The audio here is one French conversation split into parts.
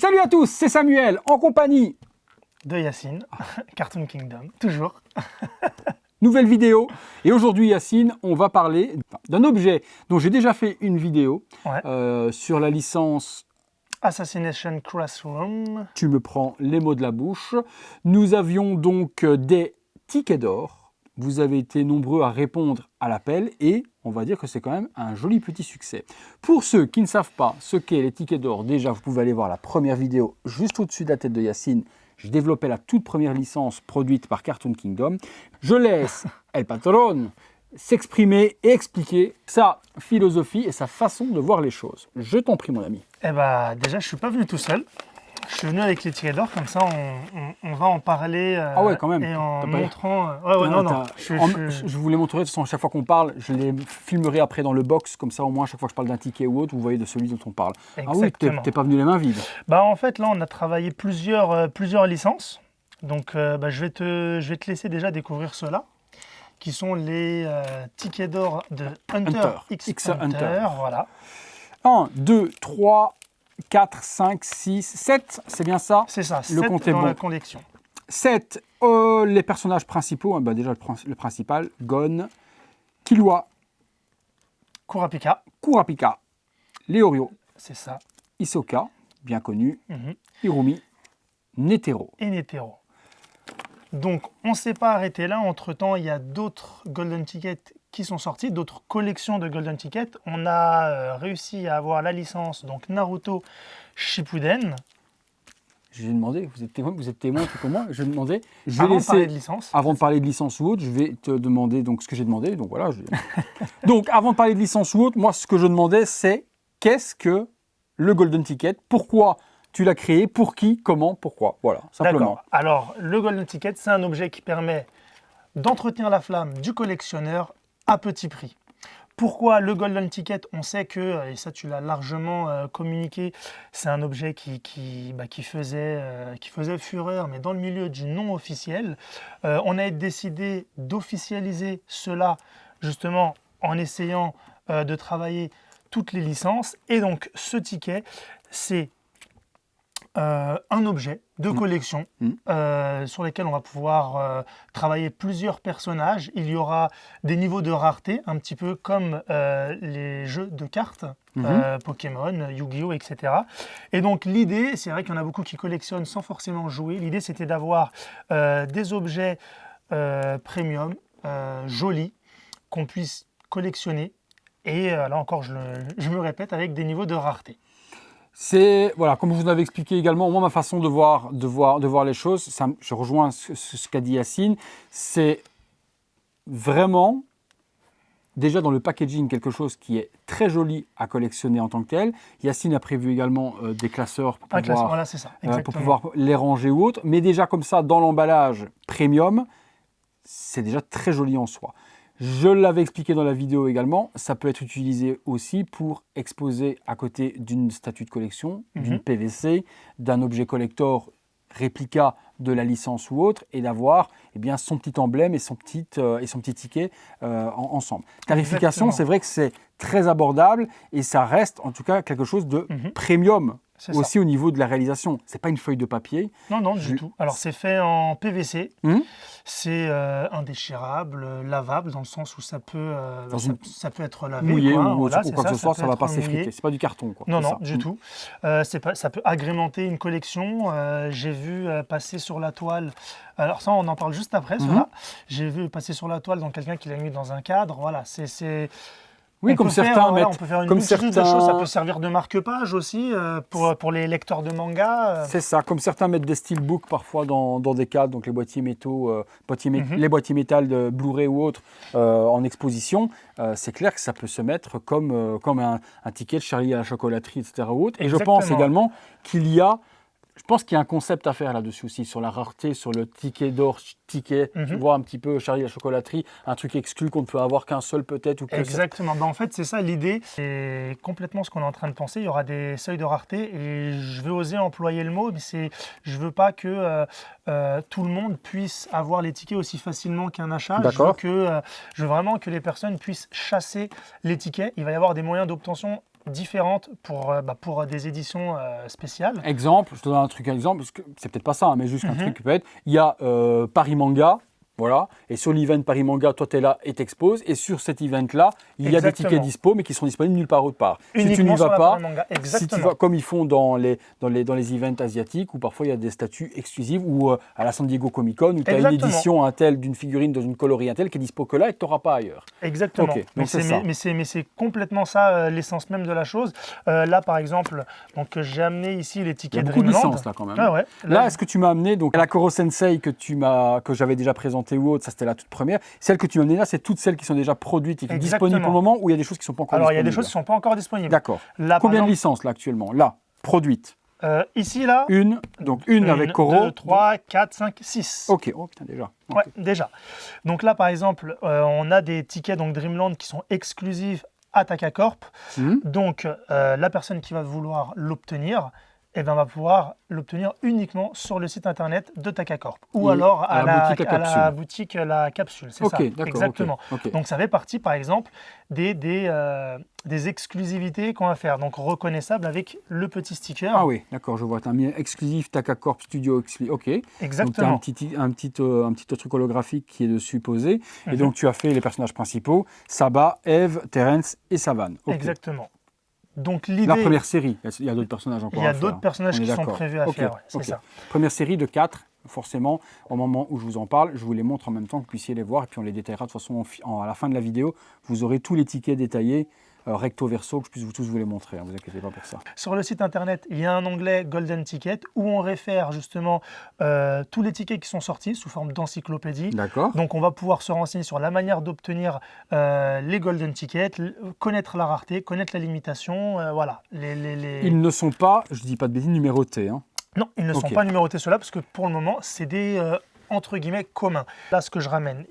Salut à tous, c'est Samuel en compagnie de Yacine, Cartoon Kingdom, toujours. Nouvelle vidéo. Et aujourd'hui, Yacine, on va parler d'un objet dont j'ai déjà fait une vidéo sur la licence Assassination Classroom. Tu me prends les mots de la bouche. Nous avions donc des tickets d'or. Vous avez été nombreux à répondre à l'appel et on va dire que c'est quand même un joli petit succès. Pour ceux qui ne savent pas ce qu'est les tickets d'or, déjà vous pouvez aller voir la première vidéo juste au-dessus de la tête de Yacine. Je développais la toute première licence produite par Cartoon Kingdom. Je laisse El Patron s'exprimer et expliquer sa philosophie et sa façon de voir les choses. Je t'en prie mon ami. Eh bah, déjà je suis pas venu tout seul. Je suis venu avec les tickets d'or, comme ça on va en parler quand même. Et en pas... montrant... Je vous les montrerai, de toute façon, à chaque fois qu'on parle, je les filmerai après dans le box, comme ça au moins à chaque fois que je parle d'un ticket ou autre, vous voyez de celui dont on parle. Exactement. Ah oui, t'es pas venu les mains vides. Bah en fait là on a travaillé plusieurs licences, donc je vais te laisser déjà découvrir ceux-là, qui sont les tickets d'or de Hunter x Hunter. Voilà. 1, 2, 3... 4, 5, 6, 7, c'est bien ça? C'est ça, le 7 compte est dans bon. la collection. 7, les personnages principaux, déjà le principal, Gon, Killua, Kurapika, Leorio, c'est ça, Hisoka, bien connu, Hirumi, Netero. Et Netero. Donc on ne s'est pas arrêté là, entre-temps il y a d'autres Golden Tickets qui sont sortis, d'autres collections de Golden Ticket. On a réussi à avoir la licence donc Naruto Shippuden. J'ai demandé, vous êtes témoin, tout comme moi, je demandais. Avant de parler de licence ou autre, je vais te demander donc ce que j'ai demandé. Donc voilà. Donc avant de parler de licence ou autre, moi ce que je demandais c'est qu'est-ce que le Golden Ticket? Pourquoi tu l'as créé? Pour qui? Comment? Pourquoi? Voilà, simplement. D'accord. Alors le Golden Ticket, c'est un objet qui permet d'entretenir la flamme du collectionneur à petit prix. Pourquoi le Golden Ticket? On sait que, et ça tu l'as largement communiqué, c'est un objet qui faisait fureur, mais dans le milieu du non officiel. On a décidé d'officialiser cela justement en essayant de travailler toutes les licences. Et donc ce ticket, c'est un objet de collection sur lesquels on va pouvoir travailler plusieurs personnages. Il y aura des niveaux de rareté, un petit peu comme les jeux de cartes, Pokémon, Yu-Gi-Oh, etc. Et donc l'idée, c'est vrai qu'il y en a beaucoup qui collectionnent sans forcément jouer. L'idée, c'était d'avoir des objets premium, jolis, qu'on puisse collectionner. Et là encore, je me répète, avec des niveaux de rareté. C'est, voilà, comme je vous l'avais expliqué également, moi, ma façon de voir les choses, ça, je rejoins ce qu'a dit Yacine, c'est vraiment, déjà dans le packaging, quelque chose qui est très joli à collectionner en tant que tel. Yacine a prévu également des classeurs pour pouvoir les ranger ou autre, mais déjà comme ça, dans l'emballage premium, c'est déjà très joli en soi. Je l'avais expliqué dans la vidéo également, ça peut être utilisé aussi pour exposer à côté d'une statue de collection, d'une PVC, d'un objet collector réplica de la licence ou autre, et d'avoir son petit emblème et son petit ticket ensemble. Tarification, c'est vrai que c'est très abordable et ça reste en tout cas quelque chose de premium. Aussi au niveau de la réalisation, c'est pas une feuille de papier. Non, du tout. Alors c'est fait en PVC, c'est indéchirable, lavable dans le sens où ça peut être lavé, mouillé quoi. ou quoi que ce soit, ça va pas s'effriter. C'est pas du carton, quoi. Non, du tout. Ça peut agrémenter une collection. J'ai vu passer sur la toile. Alors ça, on en parle juste après. Cela. J'ai vu passer sur la toile dans quelqu'un qui l'a mis dans un cadre. Voilà, c'est oui, comme certains mettent. On peut faire une multitude de choses. Ça peut servir de marque-page aussi pour les lecteurs de manga. C'est ça, comme certains mettent des steelbooks parfois dans des cadres, donc les boîtiers métaux, les boîtiers métal de Blu-ray ou autres en exposition. C'est clair que ça peut se mettre comme un ticket de Charlie à la chocolaterie, etc. Et je pense également qu'il y a un concept à faire là-dessus aussi, sur la rareté, sur le ticket d'or, tu vois un petit peu Charlie la chocolaterie, un truc exclu qu'on ne peut avoir qu'un seul peut-être. Exactement, en fait c'est ça l'idée, c'est complètement ce qu'on est en train de penser, il y aura des seuils de rareté et je vais oser employer le mot, mais je veux pas que tout le monde puisse avoir les tickets aussi facilement qu'un achat. Je veux vraiment que les personnes puissent chasser les tickets, il va y avoir des moyens d'obtention différentes pour des éditions spéciales. Exemple, je te donne un truc exemple, parce que c'est peut-être pas ça, hein, mais juste un truc qui peut être. Il y a Paris Manga, voilà, et sur l'event Paris Manga, toi tu es là et t'exposes, et sur cet event-là, il y a des tickets dispo, mais qui sont disponibles nulle part autre part. Uniquement si tu n'y sur vas la pas, Paris Manga. si tu vas, comme ils font dans les events asiatiques, où parfois il y a des statuts exclusifs, ou à la San Diego Comic Con, où tu as une édition Intel d'une figurine dans une coloris Intel qui est dispo que là et que tu n'auras pas ailleurs. Exactement. Okay, donc mais c'est complètement ça l'essence même de la chose. Là, par exemple, j'ai amené ici les tickets de Dreamland. Il y a beaucoup de licence là quand même. Ah ouais, là est-ce que tu m'as amené donc la Koro Sensei que j'avais déjà présentée ou autre, ça c'était la toute première. Celle que tu m'as amenée là, c'est toutes celles qui sont déjà produites et qui sont disponibles pour le moment, ou il y a des choses qui ne sont pas encore disponibles? Alors il y a des choses qui ne sont pas encore disponibles. D'accord. Combien de licences là actuellement? Là, produites? Ici, là. Une avec Koro. 2, 3, 4, 5, 6. Ok, oh putain, déjà. Okay. Ouais, déjà. Donc là, par exemple, on a des tickets Dreamland qui sont exclusifs à Takacorp. Donc, la personne qui va vouloir l'obtenir, va pouvoir l'obtenir uniquement sur le site internet de Takacorp. Ou alors à la boutique La Capsule. C'est ça, exactement. Okay. Donc ça fait partie, par exemple, des exclusivités qu'on va faire. Donc reconnaissables avec le petit sticker. Ah oui, d'accord, je vois. Tu as mis exclusif Takacorp Studio. Ok. Exactement. Donc tu as un petit truc holographique qui est dessus posé. Et donc tu as fait les personnages principaux, Saba, Eve, Terence et Savannah. Okay. Exactement. Donc l'idée. La première série, il y a d'autres personnages encore. Il y a d'autres personnages qui sont prévus à faire. Ouais, c'est ça. Première série de 4, forcément, au moment où je vous en parle, je vous les montre en même temps que vous puissiez les voir et puis on les détaillera de toute façon à la fin de la vidéo. Vous aurez tous les tickets détaillés, recto verso, que je puisse tous vous les montrer. Ne vous inquiétez pas pour ça. Sur le site internet, il y a un onglet Golden Ticket où on réfère justement tous les tickets qui sont sortis sous forme d'encyclopédie. D'accord. Donc on va pouvoir se renseigner sur la manière d'obtenir les Golden Tickets, connaître la rareté, connaître la limitation, voilà. Ils ne sont pas, je ne dis pas de bêtises, numérotés. Hein. Non, ils ne sont pas numérotés ceux-là parce que pour le moment, c'est des entre guillemets communs. Là, ce que je ramène,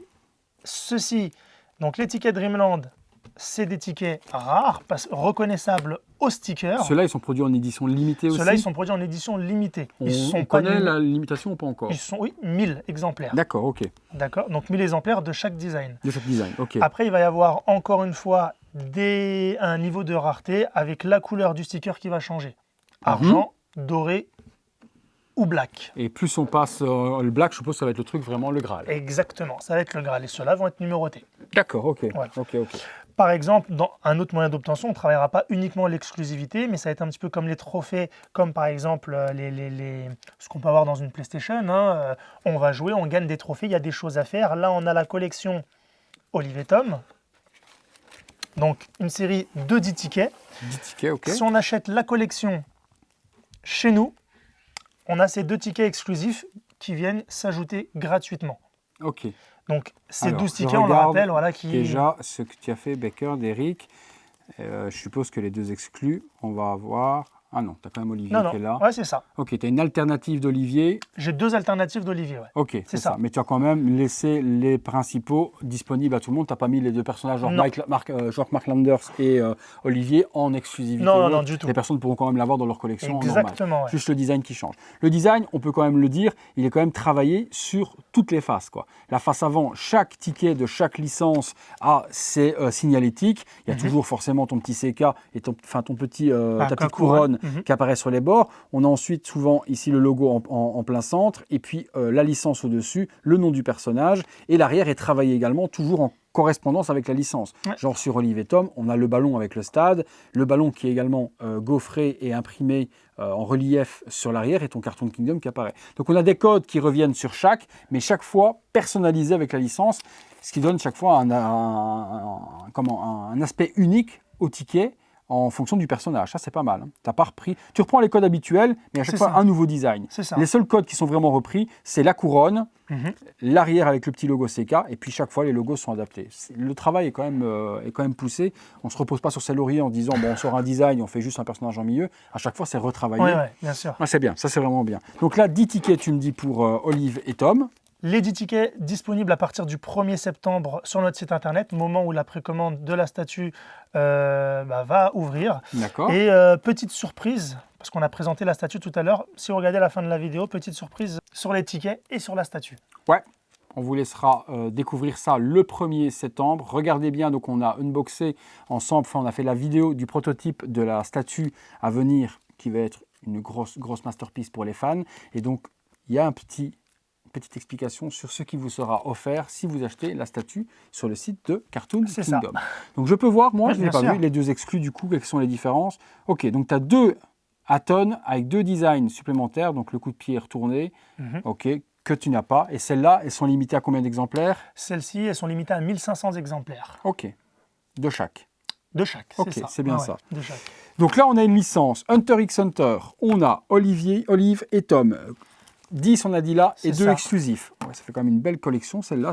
ceci, donc les tickets Dreamland, c'est des tickets rares, reconnaissables au sticker. Ceux-là, ils sont produits en édition limitée aussi? Ceux-là, ils sont produits en édition limitée. On connaît la limitation ou pas encore? Ils sont, oui, 1000 exemplaires. D'accord, ok. D'accord, donc 1000 exemplaires de chaque design. De chaque design, ok. Après, il va y avoir encore une fois un niveau de rareté avec la couleur du sticker qui va changer. Argent, doré ou black. Et plus on passe le black, je suppose que ça va être le truc vraiment le Graal. Exactement, ça va être le Graal. Et ceux-là vont être numérotés. D'accord, ok. Voilà. Ok. Par exemple, dans un autre moyen d'obtention, on ne travaillera pas uniquement l'exclusivité, mais ça va être un petit peu comme les trophées, comme par exemple ce qu'on peut avoir dans une PlayStation. Hein. On va jouer, on gagne des trophées, il y a des choses à faire. Là, on a la collection Olive et Tom. Donc, une série de 10 tickets. 10 tickets, ok. Si on achète la collection chez nous, on a ces 2 tickets exclusifs qui viennent s'ajouter gratuitement. Ok. Donc, ces 12 tickets, on le rappelle, voilà, qui... Déjà, ce que tu as fait, Baker, d'Eric, je suppose que les 2 exclus, on va avoir... Ah non, tu as quand même Olivier qui est là. Ouais, c'est ça. Ok, tu as une alternative d'Olivier. J'ai 2 alternatives d'Olivier, ouais. Ok, c'est ça. Mais tu as quand même laissé les principaux disponibles à tout le monde. Tu n'as pas mis les 2 personnages, genre Mark Landers et Olivier, en exclusivité. Non, du tout. Les personnes pourront quand même l'avoir dans leur collection. Exactement. Ouais. Juste le design qui change. Le design, on peut quand même le dire, il est quand même travaillé sur toutes les faces, quoi. La face avant, chaque ticket de chaque licence a ses signalétiques. Il y a toujours forcément ton petit CK et ta petite couronne qui apparaît sur les bords. On a ensuite souvent ici le logo en plein centre et puis la licence au-dessus, le nom du personnage, et l'arrière est travaillé également toujours en correspondance avec la licence. Ouais. Genre sur Olive et Tom, on a le ballon avec le stade, le ballon qui est également gaufré et imprimé en relief sur l'arrière et ton carton de Kingdom qui apparaît. Donc on a des codes qui reviennent sur chaque, mais chaque fois personnalisé avec la licence, ce qui donne chaque fois un aspect unique au ticket en fonction du personnage. Ça, c'est pas mal. Hein. T'as pas repris. Tu reprends les codes habituels, mais à chaque fois, un nouveau design. Les seuls codes qui sont vraiment repris, c'est la couronne, l'arrière avec le petit logo CK, et puis chaque fois, les logos sont adaptés. Le travail est quand même poussé. On se repose pas sur ses lauriers en disant, bon, on sort un design, on fait juste un personnage en milieu. À chaque fois, c'est retravaillé. Oui, bien sûr. Ah, c'est bien. Ça, c'est vraiment bien. Donc là, 10 tickets, tu me dis, pour Olive et Tom. Les 10 tickets disponibles à partir du 1er septembre sur notre site internet, moment où la précommande de la statue va ouvrir. D'accord. Et petite surprise, parce qu'on a présenté la statue tout à l'heure, si vous regardez la fin de la vidéo, petite surprise sur les tickets et sur la statue. Ouais. On vous laissera découvrir ça le 1er septembre. Regardez bien, donc on a unboxé ensemble, enfin on a fait la vidéo du prototype de la statue à venir qui va être une grosse masterpiece pour les fans. Et donc il y a une petite explication sur ce qui vous sera offert si vous achetez la statue sur le site de Cartoon Kingdom. Donc je peux voir, moi Oui, je n'ai pas vu les deux exclus du coup, quelles sont les différences. Ok, donc tu as 2 Aton avec 2 designs supplémentaires, donc le coup de pied retourné, ok, que tu n'as pas. Et celles-là, elles sont limitées à combien d'exemplaires? Celles-ci, elles sont limitées à 1500 exemplaires. Ok, de chaque. De chaque, c'est ça. C'est bien ça. De chaque. Donc là, on a une licence Hunter x Hunter. On a Olive et Tom. 10, on a dit là, et 2 exclusifs. Ouais, ça fait quand même une belle collection, celle-là.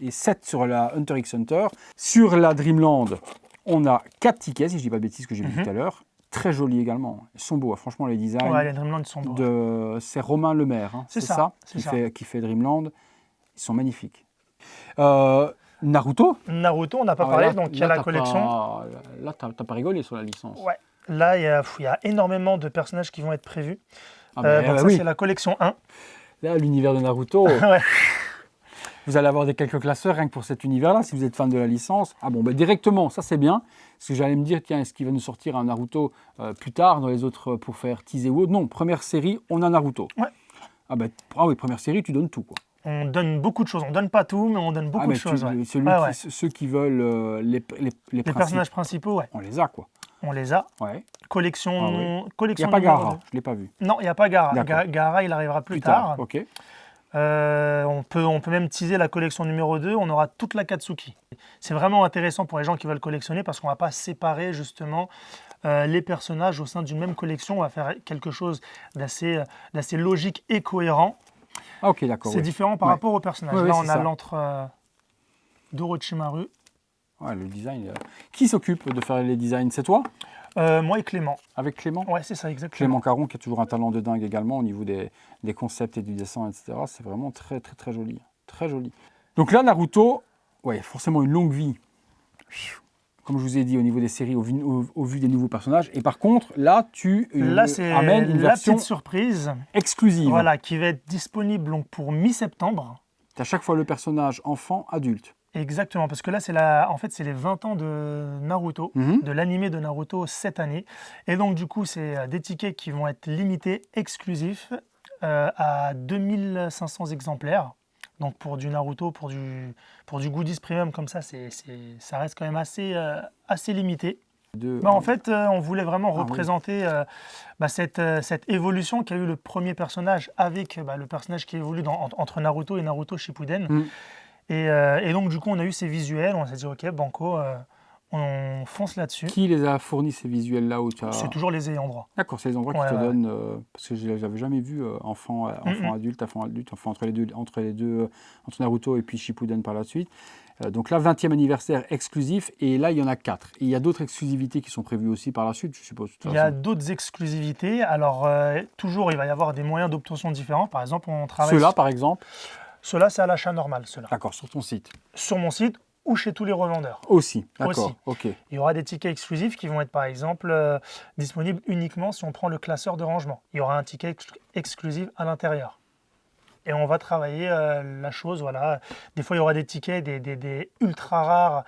Et 7 sur la Hunter x Hunter. Sur la Dreamland, on a 4 tickets, si je ne dis pas de bêtises, que j'ai vu tout à l'heure. Très jolis également. Ils sont beaux, franchement, les designs. Ouais, les Dreamland sont beaux. C'est Romain Lemaire, hein. C'est ça qui fait Dreamland. Ils sont magnifiques. Naruto, on n'a pas parlé, donc il y a la collection. Là, tu n'as pas rigolé sur la licence. Ouais. Là, il y a énormément de personnages qui vont être prévus. Donc ça, c'est la collection 1. Là, l'univers de Naruto, Ouais. vous allez avoir quelques classeurs rien que pour cet univers-là, si vous êtes fan de la licence. Ah bon, directement, ça c'est bien. Parce que j'allais me dire, tiens, est-ce qu'il va nous sortir un Naruto plus tard dans les autres pour faire teaser ou autre? Non, première série, on a Naruto. Ouais. Ah oui, première série, tu donnes tout, quoi. On donne beaucoup de choses. On donne pas tout, mais on donne beaucoup de choses. Ceux qui veulent les personnages principaux, ouais. On les a, quoi. On les a. Ouais. Collection. Il n'y a pas Gaara, je ne l'ai pas vu. Non, il n'y a pas Gaara. Gaara, il arrivera plus tard. Ok. On peut même teaser la collection numéro 2. On aura toute la Katsuki. C'est vraiment intéressant pour les gens qui veulent collectionner parce qu'on ne va pas séparer justement les personnages au sein d'une même collection. On va faire quelque chose d'assez logique et cohérent. Ah, ok, d'accord. C'est différent par rapport aux personnages. Là, on a l'entre d'Orochimaru. Ouais, le design. Qui s'occupe de faire les designs? C'est toi? Moi et Clément. Avec Clément? Ouais, c'est ça, exactement. Clément Caron, qui a toujours un talent de dingue également au niveau des concepts et du dessin, etc. C'est vraiment très, très, très joli. Très joli. Donc là, Naruto, ouais, forcément une longue vie. Comme je vous ai dit, au niveau des séries, au vu des nouveaux personnages. Et par contre, là, tu amènes une version petite surprise exclusive. Voilà, qui va être disponible donc, pour mi-septembre. Tu as à chaque fois le personnage enfant, adulte. Exactement, parce que là, c'est les 20 ans de Naruto, de l'animé de Naruto cette année. Et donc, du coup, c'est des tickets qui vont être limités, exclusifs, à 2500 exemplaires. Donc, pour du Naruto, pour du goodies premium comme ça, ça reste quand même assez limité. En fait, on voulait vraiment représenter cette évolution qu'a eu le premier personnage avec le personnage qui évolue entre Naruto et Naruto Shippuden. Et donc, du coup, on a eu ces visuels, on s'est dit, OK, banco, on fonce là-dessus. Qui les a fournis, ces visuels-là? C'est toujours les ayants droit. D'accord, c'est les endroits qui te donnent, parce que je n'avais jamais vu enfant adulte, enfin entre Naruto et puis Shippuden par la suite. Donc là, 20e anniversaire exclusif, et là, il y en a 4. Et il y a d'autres exclusivités qui sont prévues aussi par la suite, je suppose. Il y a d'autres exclusivités. Alors, toujours, il va y avoir des moyens d'obtention différents. Par exemple, on travaille... Ceux-là, par exemple? Ceux-là, c'est à l'achat normal, ceux-là. D'accord, sur ton site. Sur mon site ou chez tous les revendeurs. Aussi, d'accord. Ok. Il y aura des tickets exclusifs qui vont être, par exemple, disponibles uniquement si on prend le classeur de rangement. Il y aura un ticket exclusif à l'intérieur. Et on va travailler la chose, voilà. Des fois, il y aura des tickets, des ultra rares.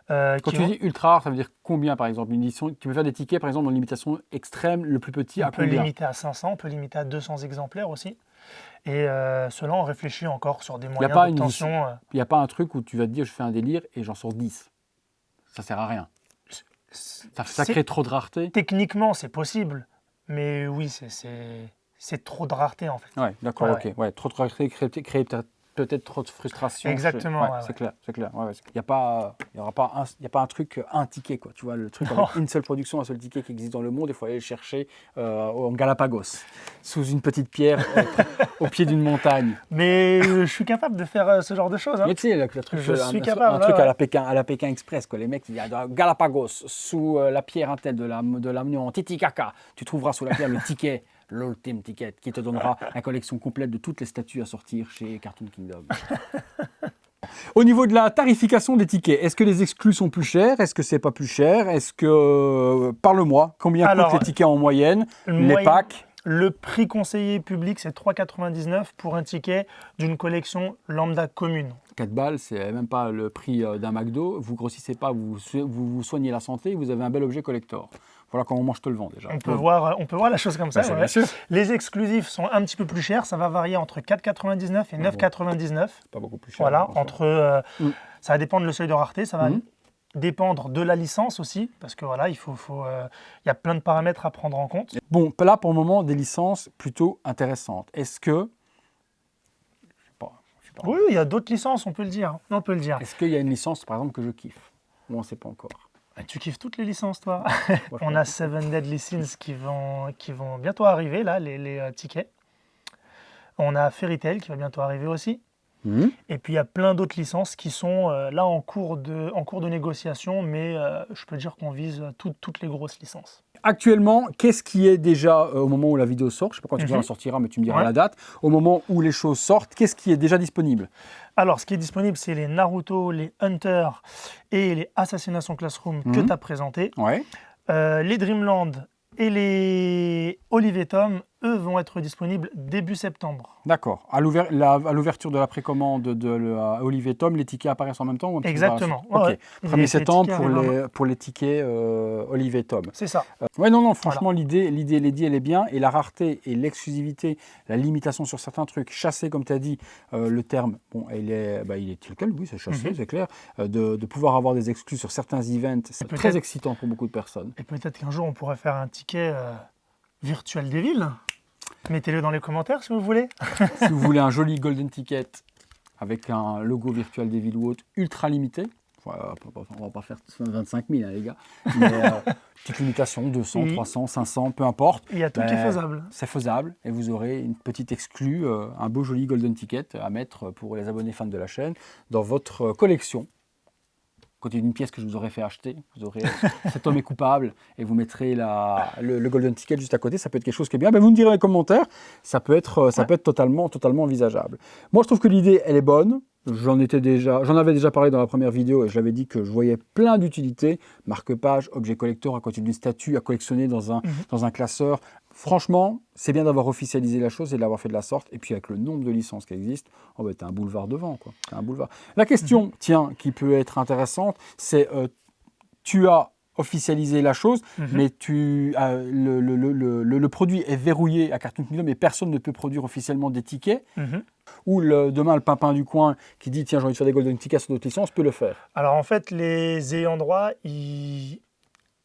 Quand tu dis ultra rare, ça veut dire combien, par exemple? Une édition, tu peux faire des tickets, par exemple, dans l'imitation extrême, le plus petit, à combien? On peut limiter à 500, on peut limiter à 200 exemplaires aussi. Et cela, on réfléchit encore sur des moyens d'obtention. Il n'y a pas un truc où tu vas te dire, je fais un délire et j'en sors 10. Ça ne sert à rien. Ça crée trop de rareté. Techniquement, c'est possible. Mais oui, c'est trop de rareté, en fait. Ouais, d'accord, ok. Ouais, trop de rareté crée peut-être trop de frustration. Exactement. C'est clair. Ouais, il n'y a pas un truc, un ticket, quoi. Tu vois, le truc avec une seule production, un seul ticket qui existe dans le monde, il faut aller le chercher en Galapagos, sous une petite pierre, au pied d'une montagne. Mais je suis capable de faire ce genre de choses. Hein. Mais tu sais, le truc, je suis capable, un truc à la Pékin Express, quoi. Les mecs, il y a Galapagos, sous la pierre un tel de la monument Titicaca, tu trouveras sous la pierre le ticket. L'Ultimate Ticket, qui te donnera la collection complète de toutes les statues à sortir chez Cartoon Kingdom. Au niveau de la tarification des tickets, est-ce que les exclus sont plus chers? Est-ce que c'est pas plus cher? Est-ce que... Parle-moi, combien coûtent les tickets en moyenne? Les packs? Le prix conseillé public, c'est 3,99 pour un ticket d'une collection lambda commune. 4 balles, c'est même pas le prix d'un McDo. Vous grossissez pas, vous soignez la santé, vous avez un bel objet collector. Voilà comment moi je te le vends déjà. On peut voir la chose comme ça. Bah, Ouais. bien sûr. Les exclusifs sont un petit peu plus chers. Ça va varier entre 4,99 et 9,99. Pas beaucoup plus cher. Voilà, Mm. ça va dépendre le seuil de rareté. Ça va Mhm. dépendre de la licence aussi, parce que voilà, il y a plein de paramètres à prendre en compte. Bon, là pour le moment, des licences plutôt intéressantes. Est-ce que, je sais pas, Oui, il y a d'autres licences, on peut le dire. On peut le dire. est-ce qu'il y a une licence par exemple que je kiffe? Ou on ne sait pas encore. Tu kiffes toutes les licences, toi. Moi, je On pense a que- Seven Deadly Sins qui vont bientôt arriver, là, les tickets. On a Fairy Tail qui va bientôt arriver aussi. Mhm. Et puis il y a plein d'autres licences qui sont là en cours de négociation, mais je peux dire qu'on vise toutes les grosses licences. Actuellement, qu'est-ce qui est déjà au moment où la vidéo sort? Je ne sais pas quand tu Mhm. la sortira, mais tu me diras Ouais. la date. Au moment où les choses sortent, qu'est-ce qui est déjà disponible? Alors, ce qui est disponible, c'est les Naruto, les Hunter et les Assassination Classroom que Mhm. tu as présentés. Ouais. Les Dreamland et les Olive et Tom, eux, vont être disponibles début septembre. D'accord. À l'ouverture de la précommande de Olive et Tom, les tickets apparaissent en même temps ou un petit peu par la Exactement. suite? Ouais, Ok. ouais. 1er Les septembre tickets pour arrivent en- pour les tickets Olive et Tom. C'est ça. Ouais, non, franchement, l'idée, Lady, elle est bien. Et la rareté et l'exclusivité, la limitation sur certains trucs, chasser, comme tu as dit, le terme, bon, il est tel quel, oui, c'est chassé, Mhm. c'est clair. De pouvoir avoir des exclus sur certains events, c'est peut-être- très excitant pour beaucoup de personnes. Et peut-être qu'un jour, on pourrait faire un ticket virtuel des villes. Mettez-le dans les commentaires si vous voulez. Si vous voulez un joli golden ticket avec un logo virtuel des villes ou autre ultra limité, voilà, on va pas faire 25 000 hein, les gars, mais petite limitation, 200, Oui. 300, 500, peu importe. Il y a tout qui est Ben, faisable. C'est faisable et vous aurez une petite exclue, un beau joli golden ticket à mettre pour les abonnés fans de la chaîne dans votre collection. Côté d'une pièce que je vous aurais fait acheter, vous aurez cet homme est coupable et vous mettrez le golden ticket juste à côté. Ça peut être quelque chose qui est bien. Ben, vous me direz dans les commentaires, ça peut être totalement envisageable. Moi, je trouve que l'idée, elle est bonne. J'en avais déjà parlé dans la première vidéo et je l'avais dit que je voyais plein d'utilités. Marque-page, objet collector à côté d'une statue à collectionner dans un classeur. Franchement, c'est bien d'avoir officialisé la chose et de l'avoir fait de la sorte. Et puis avec le nombre de licences qui existent, oh ben, t'as un boulevard devant, quoi. T'as un boulevard. La question, tiens, qui peut être intéressante, c'est tu as officialisé la chose, mais le produit est verrouillé à Cartoon Kingdom et personne ne peut produire officiellement des tickets. Mhm. Ou demain, le pimpin du coin qui dit tiens, j'ai envie de faire des golden tickets sur d'autres licences, peut le faire. Alors en fait, les ayants droit, il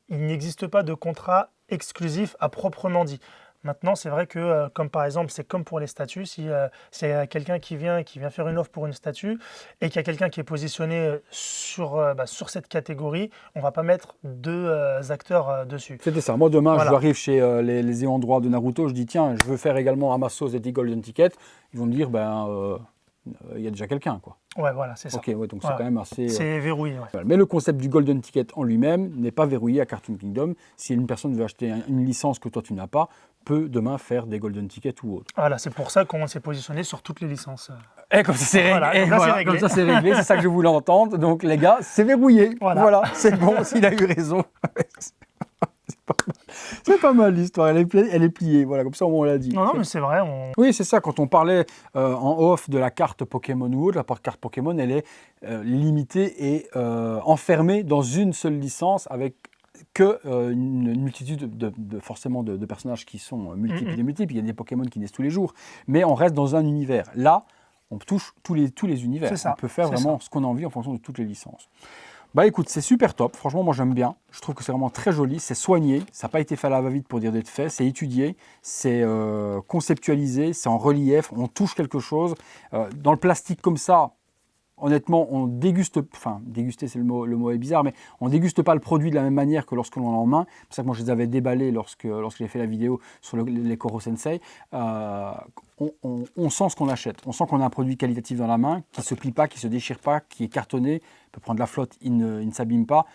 n'existe pas de contrat exclusif à proprement dit. Maintenant, c'est vrai que, comme par exemple, c'est comme pour les statues, si c'est quelqu'un qui vient faire une offre pour une statue et qu'il y a quelqu'un qui est positionné sur cette catégorie, on ne va pas mettre deux acteurs dessus. C'était ça. Moi, demain, Voilà. je arrive chez les ayants droit de Naruto, je dis tiens, je veux faire également Amasos et des golden tickets. Ils vont me dire il y a déjà quelqu'un, quoi. Ouais, voilà, c'est ça. Ok, ouais, donc Voilà. c'est quand même assez. C'est verrouillé, ouais. Voilà. Mais le concept du golden ticket en lui-même n'est pas verrouillé à Cartoon Kingdom. Si une personne veut acheter une licence que toi tu n'as pas, peut demain faire des golden tickets ou autre. Voilà, c'est pour ça qu'on s'est positionné sur toutes les licences. Et comme ça c'est réglé, Voilà, comme là, c'est réglé. comme ça c'est réglé, c'est ça que je voulais entendre. Donc les gars, c'est verrouillé. Voilà. Voilà, c'est bon, s'il a eu raison. C'est pas mal l'histoire, elle est pliée. Voilà, comme ça au moins on l'a dit. Non, mais c'est vrai. Oui, c'est ça. Quand on parlait en off de la carte Pokémon ou autre, la carte Pokémon, elle est limitée et enfermée dans une seule licence avec une multitude forcément de personnages qui sont multiples et multiples. Il y a des Pokémon qui naissent tous les jours, mais on reste dans un univers. Là, on touche tous les univers. C'est ça, On peut faire c'est vraiment ce qu'on a envie en fonction de toutes les licences. Bah écoute, c'est super top. Franchement, moi j'aime bien. Je trouve que c'est vraiment très joli. C'est soigné. Ça n'a pas été fait à la va-vite pour dire d'être fait. C'est étudié, c'est conceptualisé, c'est en relief. On touche quelque chose. Dans le plastique comme ça, honnêtement, on déguste, enfin déguster c'est le mot est bizarre, mais on déguste pas le produit de la même manière que lorsque l'on l'a en main. C'est pour ça que moi je les avais déballés lorsque j'ai fait la vidéo sur les Koro Sensei. On sent ce qu'on achète. On sent qu'on a un produit qualitatif dans la main, qui ne se plie pas, qui ne se déchire pas, qui est cartonné, peut prendre la flotte, il ne s'abîme pas.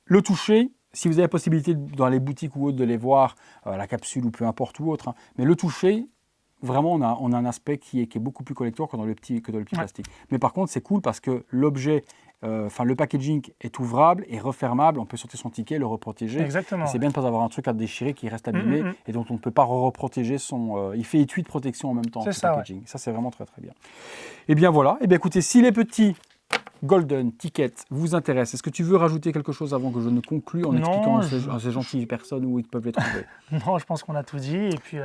Le toucher, si vous avez la possibilité dans les boutiques ou autres de les voir, la capsule ou peu importe ou autre, hein, mais le toucher, vraiment, on a un aspect qui est beaucoup plus collector que dans le petit plastique. Mais par contre, c'est cool parce que l'objet enfin le packaging est ouvrable et refermable, on peut sortir son ticket, le reprotéger. Exactement. C'est bien de ne pas avoir un truc à déchirer qui reste abîmé et dont on ne peut pas reprotéger son... il fait étui de protection en même temps, C'est ce ça, packaging. Ça, c'est vraiment très très bien. Et bien voilà, et bien écoutez, si les petits Golden Ticket vous intéressent, est-ce que tu veux rajouter quelque chose avant que je ne conclue en expliquant à ces gentilles personnes où ils peuvent les trouver? Non, je pense qu'on a tout dit. Et puis,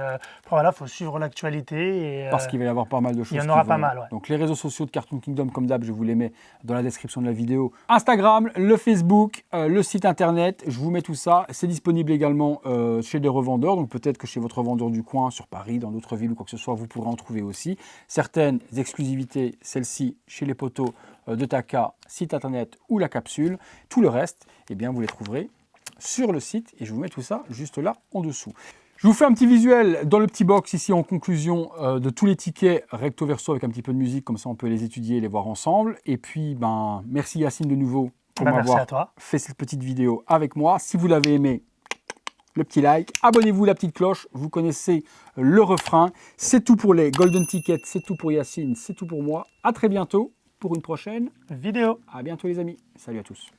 voilà, il faut suivre l'actualité. Parce qu'il va y avoir pas mal de choses. Il y en aura pas mal, ouais. Donc les réseaux sociaux de Cartoon Kingdom, comme d'hab, je vous les mets dans la description de la vidéo. Instagram, le Facebook, le site internet, je vous mets tout ça. C'est disponible également chez des revendeurs. Donc peut-être que chez votre vendeur du coin, sur Paris, dans d'autres villes ou quoi que ce soit, vous pourrez en trouver aussi. Certaines exclusivités, celles-ci, chez les poteaux de Taka, site internet ou la capsule. Tout le reste, eh bien, vous les trouverez sur le site et je vous mets tout ça juste là en dessous. Je vous fais un petit visuel dans le petit box ici en conclusion de tous les tickets recto verso avec un petit peu de musique, comme ça on peut les étudier et les voir ensemble. Et puis merci Yacine de nouveau pour m'avoir fait cette petite vidéo avec moi. Si vous l'avez aimé, le petit like, abonnez-vous, la petite cloche, vous connaissez le refrain. C'est tout pour les Golden Tickets, c'est tout pour Yacine, c'est tout pour moi. À très bientôt pour une prochaine vidéo. À bientôt les amis, salut à tous.